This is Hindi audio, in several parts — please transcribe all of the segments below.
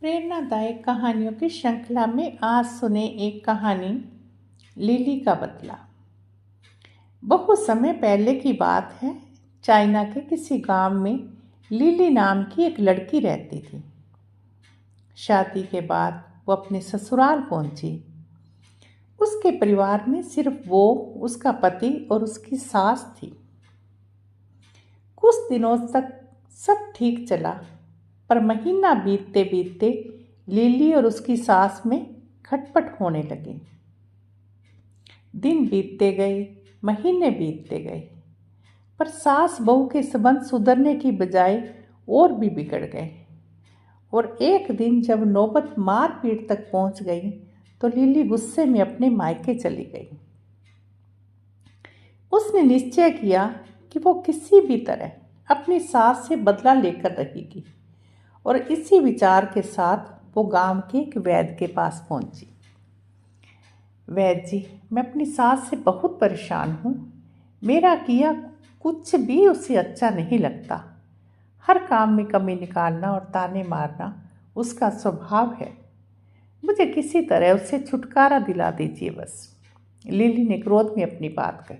प्रेरणादायक कहानियों की श्रृंखला में आज सुने एक कहानी लिली का बदला। बहुत समय पहले की बात है। चाइना के किसी गांव में लिली नाम की एक लड़की रहती थी। शादी के बाद वो अपने ससुराल पहुंची। उसके परिवार में सिर्फ वो, उसका पति और उसकी सास थी। कुछ दिनों तक सब ठीक चला, पर महीना बीतते बीतते लिली और उसकी सास में खटपट होने लगी। दिन बीतते गए, महीने बीतते गए, पर सास बहू के संबंध सुधरने की बजाय और भी बिगड़ गए। और एक दिन जब नौबत मारपीट तक पहुंच गई तो लिली गुस्से में अपने मायके चली गई। उसने निश्चय किया कि वो किसी भी तरह अपनी सास से बदला लेकर रहेगी, और इसी विचार के साथ वो गांव के एक वैद्य के पास पहुंची। वैद्य जी, मैं अपनी सास से बहुत परेशान हूँ। मेरा किया कुछ भी उसे अच्छा नहीं लगता। हर काम में कमी निकालना और ताने मारना उसका स्वभाव है। मुझे किसी तरह उससे छुटकारा दिला दीजिए बस। लिली ने क्रोध में अपनी बात कही।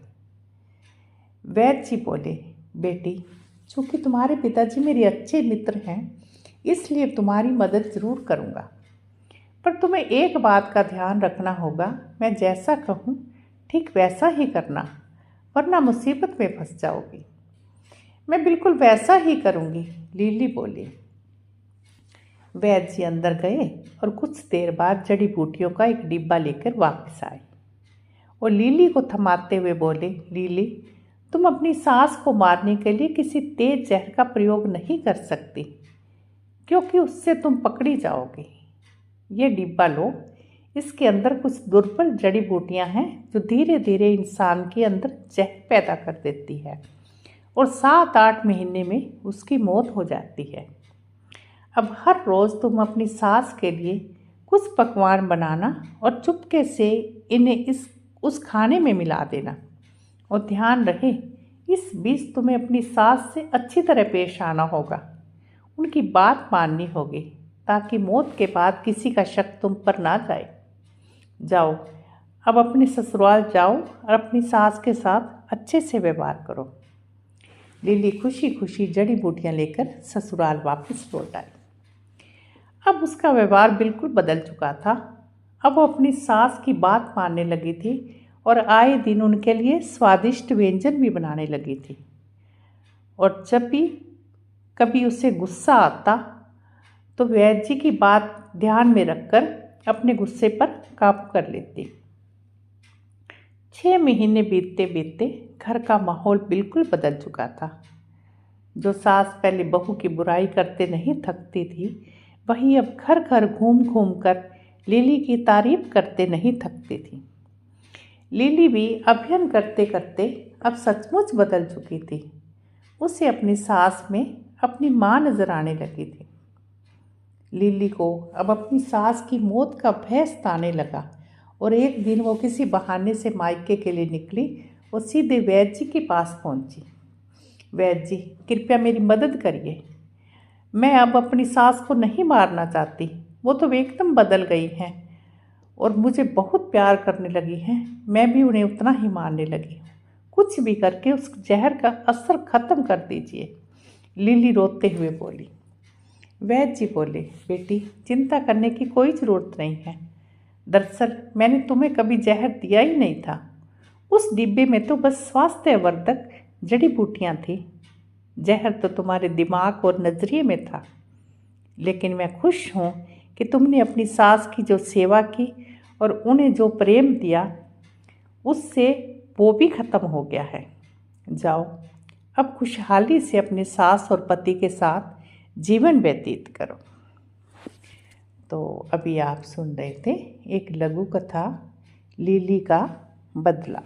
वैद्य जी बोले, बेटी, चूँकि तुम्हारे पिताजी मेरे अच्छे मित्र हैं, इसलिए तुम्हारी मदद ज़रूर करूँगा, पर तुम्हें एक बात का ध्यान रखना होगा। मैं जैसा कहूँ ठीक वैसा ही करना, वरना मुसीबत में फंस जाओगी। मैं बिल्कुल वैसा ही करूँगी, लिली बोली। वैद्य जी अंदर गए और कुछ देर बाद जड़ी बूटियों का एक डिब्बा लेकर वापस आए और लिली को थमाते हुए बोले, लिली, तुम अपनी सास को मारने के लिए किसी तेज जहर का प्रयोग नहीं कर सकती, क्योंकि उससे तुम पकड़ी जाओगी। ये डिब्बा लो। इसके अंदर कुछ दुर्बल जड़ी बूटियां हैं जो धीरे धीरे इंसान के अंदर जहर पैदा कर देती है और 7-8 महीने में उसकी मौत हो जाती है। अब हर रोज़ तुम अपनी सास के लिए कुछ पकवान बनाना और चुपके से इन्हें उस खाने में मिला देना। और ध्यान रहे, इस बीच तुम्हें अपनी सास से अच्छी तरह पेश आना होगा। उनकी बात माननी होगी, ताकि मौत के बाद किसी का शक तुम पर ना जाए। जाओ, अब अपने ससुराल जाओ और अपनी सास के साथ अच्छे से व्यवहार करो। लिली खुशी खुशी जड़ी बूटियां लेकर ससुराल वापस लौट आई। अब उसका व्यवहार बिल्कुल बदल चुका था। अब वो अपनी सास की बात मानने लगी थी और आए दिन उनके लिए स्वादिष्ट व्यंजन भी बनाने लगी थी। और जब भी कभी उसे गुस्सा आता तो वैद्य जी की बात ध्यान में रखकर अपने गुस्से पर काबू कर लेती। 6 महीने बीतते बीतते घर का माहौल बिल्कुल बदल चुका था। जो सास पहले बहू की बुराई करते नहीं थकती थी, वही अब घर घर घूम घूम कर लिली की तारीफ करते नहीं थकती थी। लिली भी अभिनय करते करते अब सचमुच बदल चुकी थी। उसे अपनी सास में अपनी माँ नजर आने लगी थी। लिली को अब अपनी सास की मौत का भय सताने लगा और एक दिन वो किसी बहाने से मायके के लिए निकली और सीधे वैद्य जी के पास पहुंची। वैद्य जी, कृपया मेरी मदद करिए। मैं अब अपनी सास को नहीं मारना चाहती। वो तो एकदम बदल गई हैं और मुझे बहुत प्यार करने लगी हैं। मैं भी उन्हें उतना ही मारने लगी हूँ। कुछ भी करके उस जहर का असर ख़त्म कर दीजिए, लिली रोते हुए बोली। वैद्य जी बोले, बेटी, चिंता करने की कोई ज़रूरत नहीं है। दरअसल मैंने तुम्हें कभी जहर दिया ही नहीं था। उस डिब्बे में तो बस स्वास्थ्यवर्धक जड़ी बूटियाँ थी। जहर तो तुम्हारे दिमाग और नज़रिए में था। लेकिन मैं खुश हूँ कि तुमने अपनी सास की जो सेवा की और उन्हें जो प्रेम दिया, उससे वो भी ख़त्म हो गया है। जाओ, अब खुशहाली से अपने सास और पति के साथ जीवन व्यतीत करो। तो अभी आप सुन रहे थे एक लघु कथा, लिली का बदला।